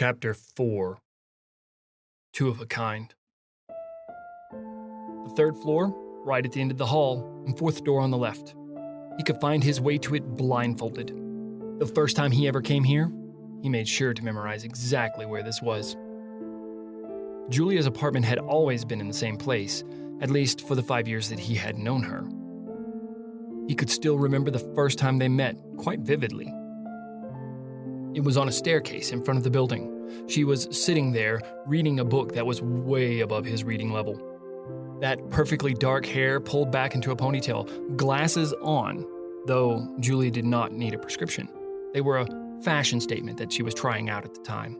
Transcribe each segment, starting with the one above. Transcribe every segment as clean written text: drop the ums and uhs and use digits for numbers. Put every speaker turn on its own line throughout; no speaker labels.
Chapter 4. Two of a Kind. The third floor, right at the end of the hall, and fourth door on the left. He could find his way to it blindfolded. The first time he ever came here, he made sure to memorize exactly where this was. Julia's apartment had always been in the same place, at least for the 5 years that he had known her. He could still remember the first time they met quite vividly. It was on a staircase in front of the building. She was sitting there, reading a book that was way above his reading level. That perfectly dark hair pulled back into a ponytail, glasses on, though Julia did not need a prescription. They were a fashion statement that she was trying out at the time.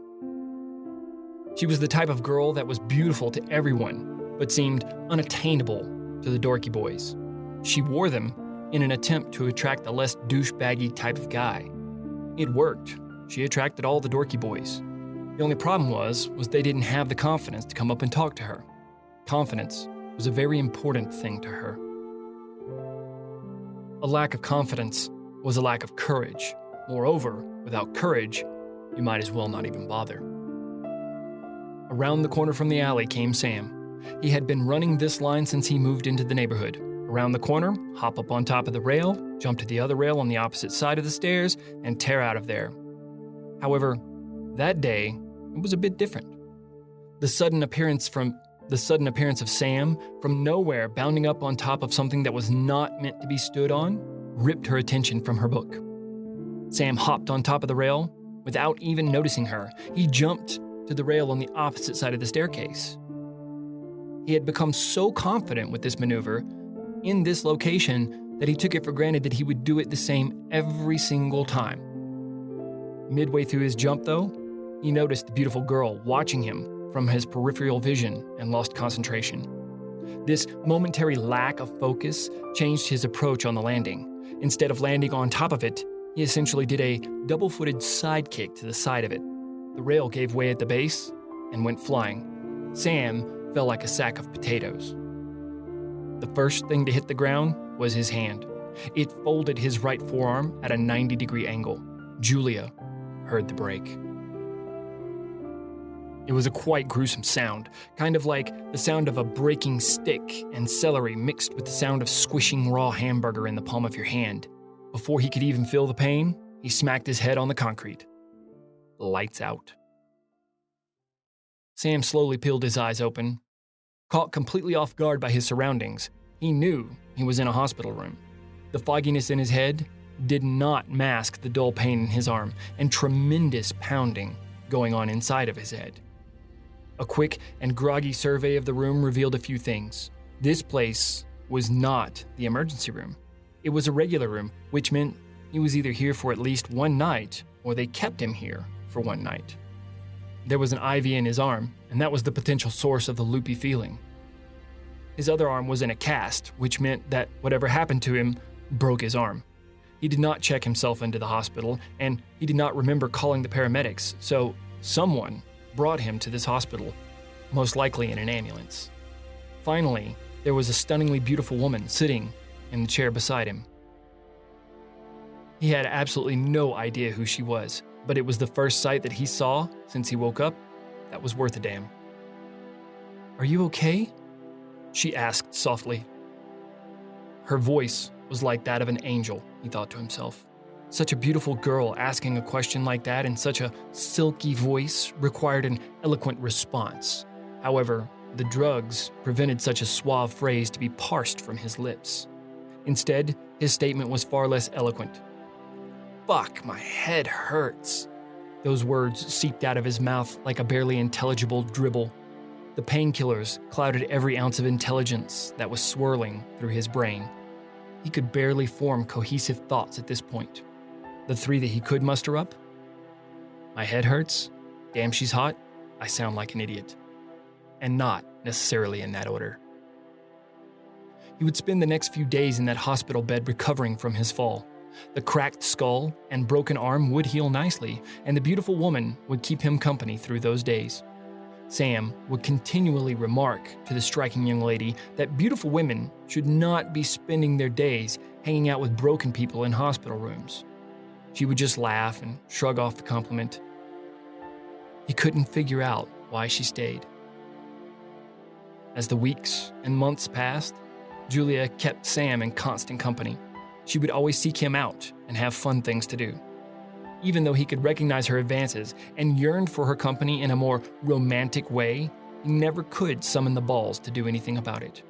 She was the type of girl that was beautiful to everyone, but seemed unattainable to the dorky boys. She wore them in an attempt to attract the less douchebaggy type of guy. It worked. She attracted all the dorky boys. The only problem was they didn't have the confidence to come up and talk to her. Confidence was a very important thing to her. A lack of confidence was a lack of courage. Moreover, without courage, you might as well not even bother. Around the corner from the alley came Sam. He had been running this line since he moved into the neighborhood. Around the corner, hop up on top of the rail, jump to the other rail on the opposite side of the stairs, and tear out of there. However, that day, it was a bit different. The sudden appearance of Sam from nowhere bounding up on top of something that was not meant to be stood on ripped her attention from her book. Sam hopped on top of the rail without even noticing her. He jumped to the rail on the opposite side of the staircase. He had become so confident with this maneuver in this location that he took it for granted that he would do it the same every single time. Midway through his jump, though, he noticed the beautiful girl watching him from his peripheral vision and lost concentration. This momentary lack of focus changed his approach on the landing. Instead of landing on top of it, he essentially did a double-footed side kick to the side of it. The rail gave way at the base and went flying. Sam fell like a sack of potatoes. The first thing to hit the ground was his hand. It folded his right forearm at a 90-degree angle. Julia heard the break. It was a quite gruesome sound, kind of like the sound of a breaking stick and celery mixed with the sound of squishing raw hamburger in the palm of your hand. Before he could even feel the pain, he smacked his head on the concrete. Lights out. Sam slowly peeled his eyes open. Caught completely off guard by his surroundings, he knew he was in a hospital room. The fogginess in his head did not mask the dull pain in his arm and tremendous pounding going on inside of his head. A quick and groggy survey of the room revealed a few things. This place was not the emergency room. It was a regular room, which meant he was either here for at least one night or they kept him here for one night. There was an IV in his arm, and that was the potential source of the loopy feeling. His other arm was in a cast, which meant that whatever happened to him broke his arm. He did not check himself into the hospital, and he did not remember calling the paramedics, so someone brought him to this hospital, most likely in an ambulance. Finally, there was a stunningly beautiful woman sitting in the chair beside him. He had absolutely no idea who she was, but it was the first sight that he saw since he woke up that was worth a damn. "Are you okay?" she asked softly. Her voice was like that of an angel, he thought to himself. Such a beautiful girl asking a question like that in such a silky voice required an eloquent response. However, the drugs prevented such a suave phrase to be parsed from his lips. Instead, his statement was far less eloquent. "Fuck, my head hurts." Those words seeped out of his mouth like a barely intelligible dribble. The painkillers clouded every ounce of intelligence that was swirling through his brain. He could barely form cohesive thoughts at this point. The three that he could muster up: my head hurts, damn she's hot, I sound like an idiot. And not necessarily in that order. He would spend the next few days in that hospital bed recovering from his fall. The cracked skull and broken arm would heal nicely, and the beautiful woman would keep him company through those days. Sam would continually remark to the striking young lady that beautiful women should not be spending their days hanging out with broken people in hospital rooms. She would just laugh and shrug off the compliment. He couldn't figure out why she stayed. As the weeks and months passed, Julia kept Sam in constant company. She would always seek him out and have fun things to do. Even though he could recognize her advances and yearned for her company in a more romantic way, he never could summon the balls to do anything about it.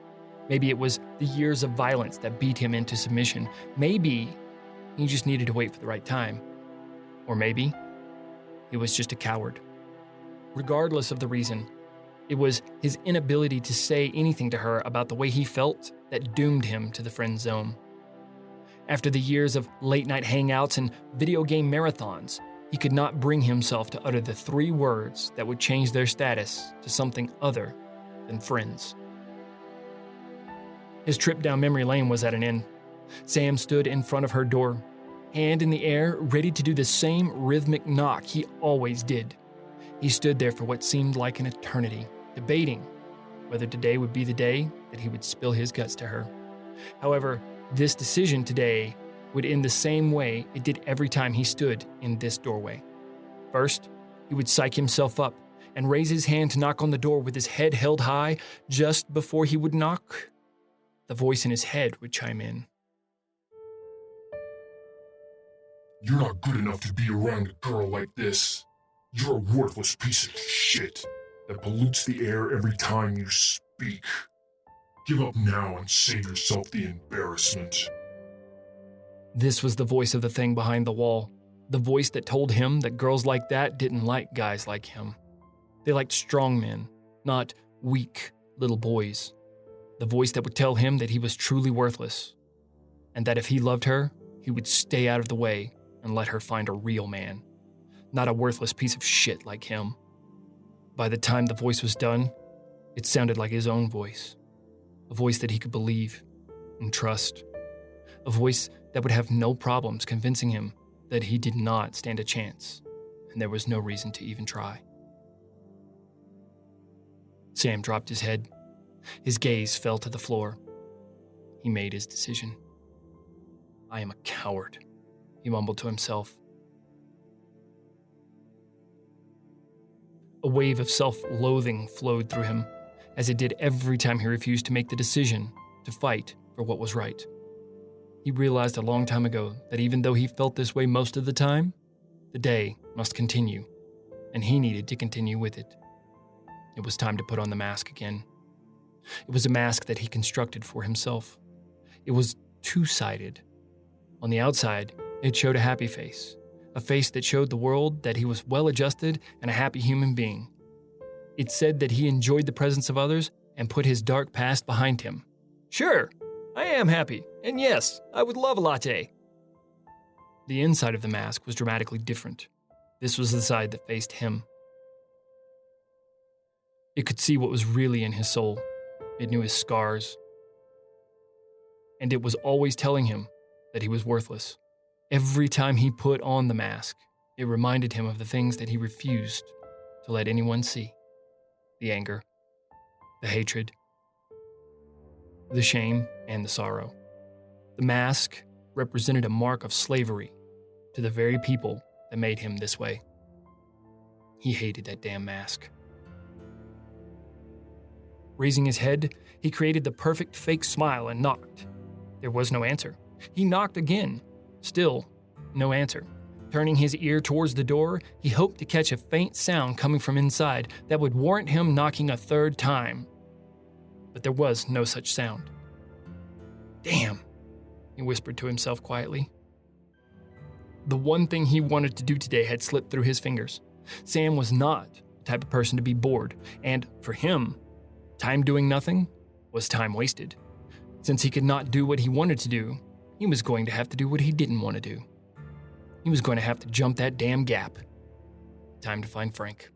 Maybe it was the years of violence that beat him into submission. Maybe he just needed to wait for the right time. Or maybe he was just a coward. Regardless of the reason, it was his inability to say anything to her about the way he felt that doomed him to the friend zone. After the years of late-night hangouts and video game marathons, he could not bring himself to utter the 3 words that would change their status to something other than friends. His trip down memory lane was at an end. Sam stood in front of her door, hand in the air, ready to do the same rhythmic knock he always did. He stood there for what seemed like an eternity, debating whether today would be the day that he would spill his guts to her. However, this decision today would end the same way it did every time he stood in this doorway. First, he would psych himself up and raise his hand to knock on the door with his head held high. Just before he would knock, the voice in his head would chime in.
You're not good enough to be around a girl like this. You're a worthless piece of shit that pollutes the air every time you speak. Give up now and save yourself the embarrassment.
This was the voice of the thing behind the wall, the voice that told him that girls like that didn't like guys like him. They liked strong men, not weak little boys. The voice that would tell him that he was truly worthless, and that if he loved her, he would stay out of the way and let her find a real man, not a worthless piece of shit like him. By the time the voice was done, it sounded like his own voice. A voice that he could believe and trust. A voice that would have no problems convincing him that he did not stand a chance, and there was no reason to even try. Sam dropped his head. His gaze fell to the floor. He made his decision. I am a coward, he mumbled to himself. A wave of self-loathing flowed through him, as it did every time he refused to make the decision to fight for what was right. He realized a long time ago that even though he felt this way most of the time, the day must continue, and he needed to continue with it. It was time to put on the mask again. It was a mask that he constructed for himself. It was two-sided. On the outside, it showed a happy face, a face that showed the world that he was well-adjusted and a happy human being. It said that he enjoyed the presence of others and put his dark past behind him. Sure, I am happy, and yes, I would love a latte. The inside of the mask was dramatically different. This was the side that faced him. It could see what was really in his soul. It knew his scars. And it was always telling him that he was worthless. Every time he put on the mask, it reminded him of the things that he refused to let anyone see. The anger, the hatred, the shame, and the sorrow. The mask represented a mark of slavery to the very people that made him this way. He hated that damn mask. Raising his head, he created the perfect fake smile and knocked. There was no answer. He knocked again. Still, no answer. Turning his ear towards the door, he hoped to catch a faint sound coming from inside that would warrant him knocking a third time. But there was no such sound. Damn, he whispered to himself quietly. The one thing he wanted to do today had slipped through his fingers. Sam was not the type of person to be bored, and for him, time doing nothing was time wasted. Since he could not do what he wanted to do, he was going to have to do what he didn't want to do. He was going to have to jump that damn gap. Time to find Frank.